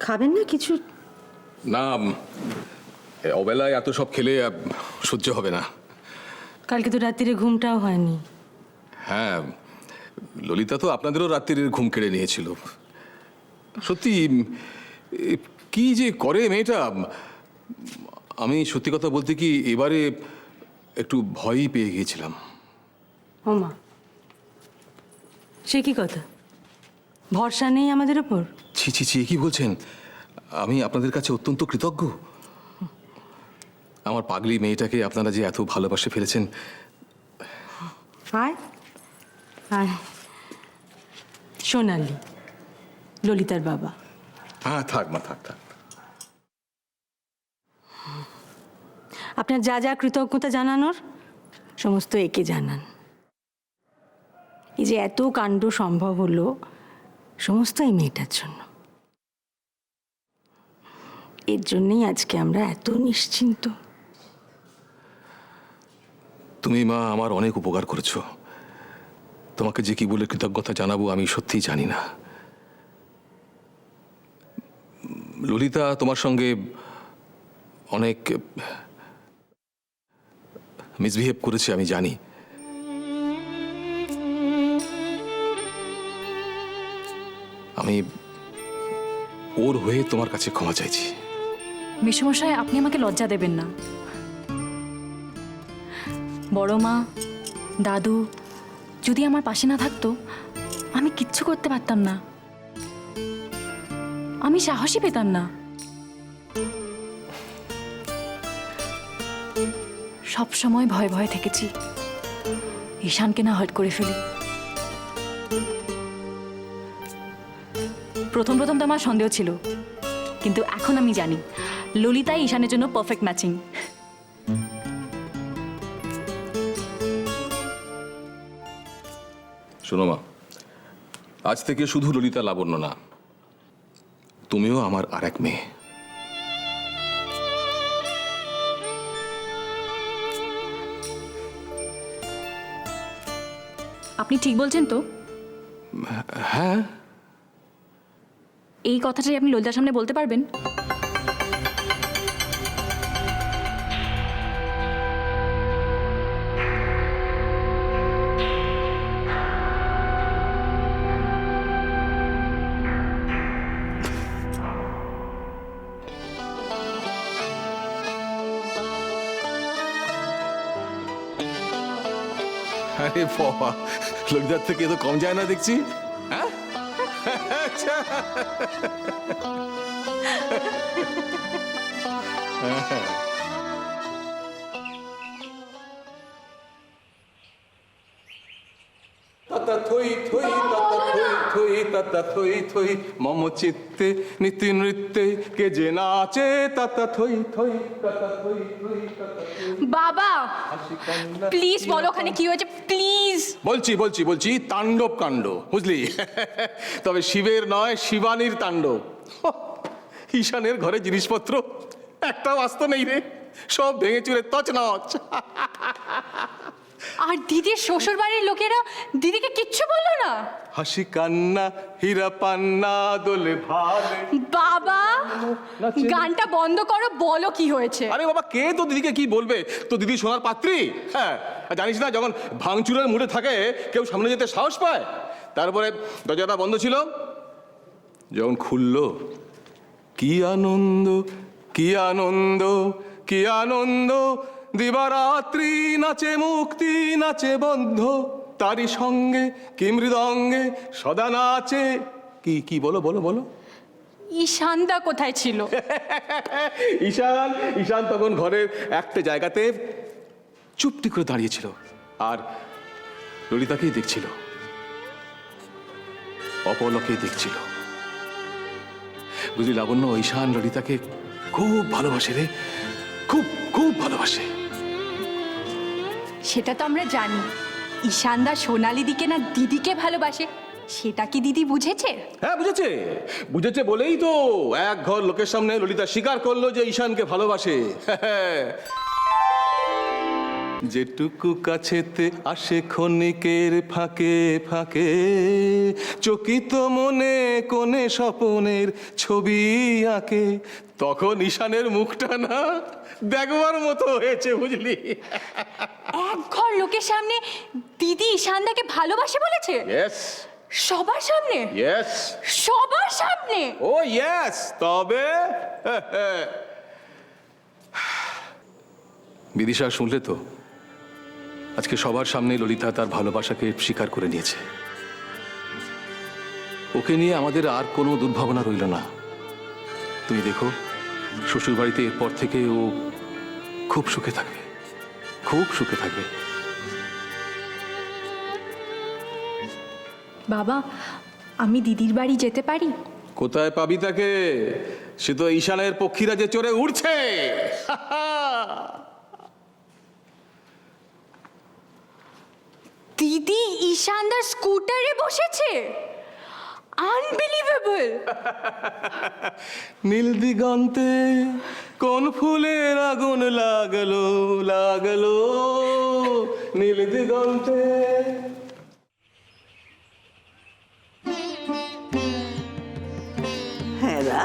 খাবেন না কিছু? না, অবেলায় এত সব খেলে সহ্য হবে না। কালকে তো রাত্রিরে ঘুমটাও হয়নি। হ্যাঁ, ললিতা তো আপনাদেরও রাত্রির ঘুম কেড়ে নিয়েছিল। সত্যি কি যে করে মেয়েটা, আমি সত্যি কথা বলতে কি এবারে একটু ভয়ই পেয়ে গিয়েছিলাম। ও মা, সে কি কথা? ভরসা নেই আমাদের ওপর? ছি ছি ছি, কি বলছেন? আমি আপনাদের কাছে অত্যন্ত কৃতজ্ঞ। আমার পাগলি মেয়েটাকে আপনারা যে এত ভালোবাসে ফেলেছেন। আয় আয়, সোনালি, ললিতার বাবা। হ্যাঁ, থাক মা, থাক থাক। আপনার যা যা কৃতজ্ঞতা জানানোর সমস্ত একে জানান। এই যে এত কাণ্ড সম্ভব হলো সমস্ত এই মেয়েটার জন্য। এর জন্যই আজকে আমরা এত নিশ্চিন্ত। তুমি মা আমার অনেক উপকার করেছো। তোমাকে যে কি বলে কৃতজ্ঞতা জানাবো আমি সত্যিই জানি না। ললিতা তোমার সঙ্গে অনেক মিসবিহেভ করেছে, আমি জানি। আমি ওর হয়ে তোমার কাছে ক্ষমা চাইছি। মেসোমশাই, আপনি আমাকে লজ্জা দেবেন না। বড় মা, দাদু যদি আমার পাশে না থাকতো আমি কিচ্ছু করতে পারতাম না, আমি সাহসই পেতাম না। সব সময় ভয় ভয় থেকেছি ঈশানকে না হার্ট করে ফেলি। প্রথম প্রথম তো আমার সন্দেহ ছিল, কিন্তু এখন আমি জানি ললিতাই ঈশানের জন্য পারফেক্ট ম্যাচিং। শোনো মা, আজ থেকে শুধু ললিতা লাবণ্য না, তুমিও আমার আর এক মেয়ে। আপনি ঠিক বলছেন তো? হ্যাঁ। এই কথাটাই আপনি ললিতার সামনে বলতে পারবেন? আরে বাবা, ললিতার থেকে তো কম যায় না দেখছি। হ্যাঁ, আচ্ছা। তাতা থই থই, তাতা থই থই, তাতা থই থই, মম চিত্তে নীতি নৃত্যে কে যে নাচে, তাতা থই থই, তাতা থই থই, তাতা থই। বাবা প্লিজ বলো ওখানে কি হয়েছে, প্লিজ। বলছি বলছি বলছি, তাণ্ডব কাণ্ড, বুঝলি? তবে শিবের নয়, শিবানীর তাণ্ডব। ঈশানের ঘরে জিনিসপত্র একটাও আস্ত নেই রে, সব ভেঙে চুরে তছনছ। আর দিদির শ্বশুর বাড়ির লোকেরা দিদিকে কিচ্ছু বললো না? হাসি কান্না হীরা পান্না দোলে ভালে। বাবা গানটা বন্ধ করো, বলো কি হয়েছে। আরে বাবা, কে তো দিদিকে কি বলবে? তো দিদি সোনার পাত্রী। হ্যাঁ, আর জানিস না, যখন ভাঙচুরের মুডে থাকে কেউ সামনে যেতে সাহস পায়। তারপরে দরজাটা বন্ধ ছিল, যখন খুললো, কি আনন্দ, কি আনন্দ, কি আনন্দ, দিবারাত্রি নাচে মুক্তি, নাচে বন্ধ, তারই সঙ্গে কি মৃদঙ্গে সদা নাচে। কি কি বলো বলো বলো। ঈশানদা কোথায় ছিল? ঈশান ঈশান তখন ঘরের একটা জায়গাতে চুপটি করে দাঁড়িয়েছিল আর ললিতাকেই দেখছিল, অপলকেই দেখছিল। বুঝলি লাবণ্য, ঈশান ললিতাকে খুব ভালোবাসে রে, খুব খুব ভালোবাসে। সেটা তো আমরা জানি, ঈশানদা সোনালি দিকে না দিদিকে ভালোবাসে, সেটা কি দিদি বুঝেছে? হ্যাঁ, বুঝেছে। বুঝেছে বলেই তো এক ঘর লোকের সামনে ললিতা স্বীকার করলো যে ঈশানকে ভালোবাসে। যেটুকু কাছেতে আসে ক্ষণিকের ফাঁকে ফাঁকে, চকিত মনে কোণে স্বপনের ছবি আঁকে, তখন ঈশানের মুখটা না দেখবার মতো হয়েছে, বুঝলি? এক ঘর লোকের সামনে দিদি ঈশানদাকে ভালোবাসে বলেছে? ইয়েস সবার সামনে? ইয়েস সবার সামনে? ও ইয়েস। তবে বিদিশা, শুনলে তো, আজকে সবার সামনে ললিতা তার ভালোবাসাকে স্বীকার করে নিয়েছে। ওকে নিয়ে আমাদের আর কোনো দুর্ভাবনা রইল না। তুমি দেখো, শ্বশুর বাড়িতে এরপর থেকে ও খুব সুখে থাকবে, খুব সুখে থাকবে। বাবা, আমি দিদির বাড়ি যেতে পারি? কোথায় পাবি তাকে? সে তো ঈশানের পক্ষীরা যে চড়ে উঠছে। দিদি ঈশানদার স্কুটারে বসেছে? আনবিলিভেবল! নীল দিগন্তে কোন ফুলের আগুন লাগলো লাগলো, নীল দিগন্তে। হেরা,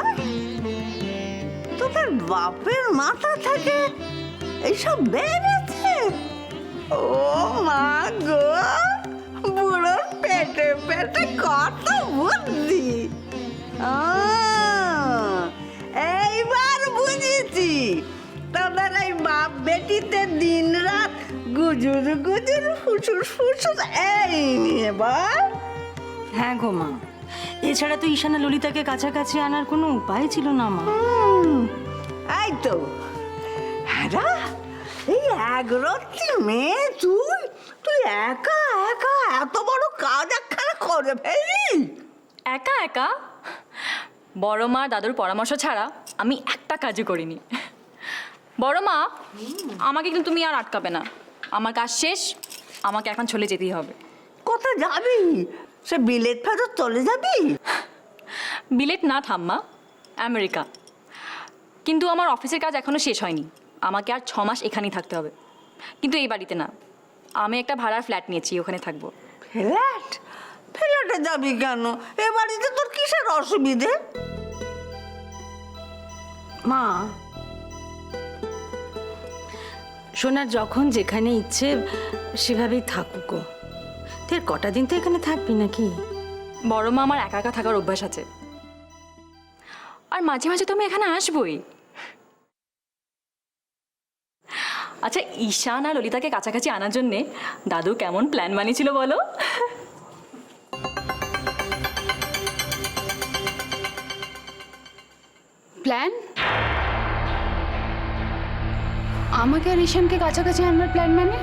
তোদের বাপের মাথা থেকে এইসব বেড়েছে? ও মা গো, বুড়োর পেটে পেটে কত বুদ্ধি! এইবার বুঝেছি তোদের এই বাপ বেটিতে দিন রাত গুজুর গুজুর ফুসুর ফুসুর এই নিয়ে বল। হ্যাঁ গো মা, এছাড়া তো ঈশানা ললিতাকে কাছাকাছি আনার কোনো উপায় ছিল না মা। এই তো হ্যাঁ, এই একরত্তি মেয়ে, তুই তুই একা একা এত বড় কাজ একখানা করে ফেলি? একা একা? বড় মা দাদুর পরামর্শ ছাড়া আমি একটা কাজও করিনি। বড় মা, আমাকে কিন্তু তুমি আর আটকাবে না। আমার কাজ শেষ, আমাকে এখন চলে যেতেই হবে। কোথায় যাবি? সে বিলেত ফেরত চলে যাবি? বিলেট না ঠাম্মা, আমেরিকা। কিন্তু আমার অফিসের কাজ এখনো শেষ হয়নি, আমাকে আর 6 মাস এখানেই থাকতে হবে। কিন্তু এই বাড়িতে না, আমি একটা ভাড়ার ফ্ল্যাট নিয়েছি, ওখানে থাকবো। ফ্ল্যাট? ফ্ল্যাটে যাবি কেন? এ বাড়িতে তোর কিসের অসুবিধে? মা, সোনার যখন যেখানে ইচ্ছে সেভাবেই থাকুক। তুই আর কটা দিন তো এখানে থাকবি নাকি? বড় মা, আমার একা একা থাকার অভ্যাস আছে, আর মাঝে মাঝে তো আমি এখানে আসবই। আচ্ছা, ঈশান আর ললিতাকে কাছাকাছি আনার জন্যে দাদু কেমন প্ল্যান বানিয়েছিল বলো? প্ল্যান? আমাকে আর ঈশানকে কাছাকাছি আনবার প্ল্যান মানে?